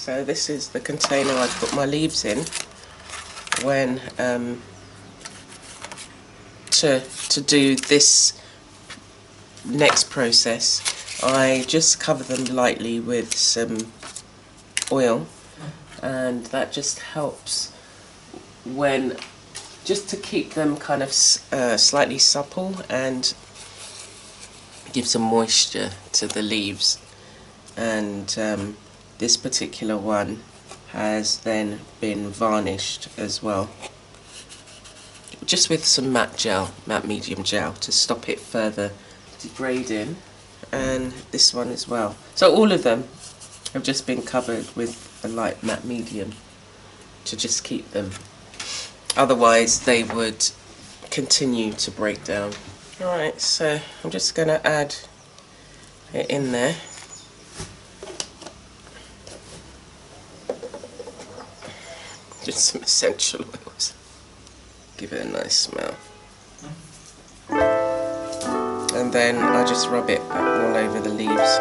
So this is the container I put my leaves in when to do this next process. I just cover them lightly with some oil, and that just helps when, just to keep them kind of slightly supple and give some moisture to the leaves. And this particular one has then been varnished as well, just with some matte medium gel, to stop it further degrading, and this one as well. So all of them have just been covered with a light matte medium to just keep them, otherwise they would continue to break down. Alright, so I'm just going to add it in there. Just some essential oils. Give it a nice smell. And then I just rub it all over the leaves.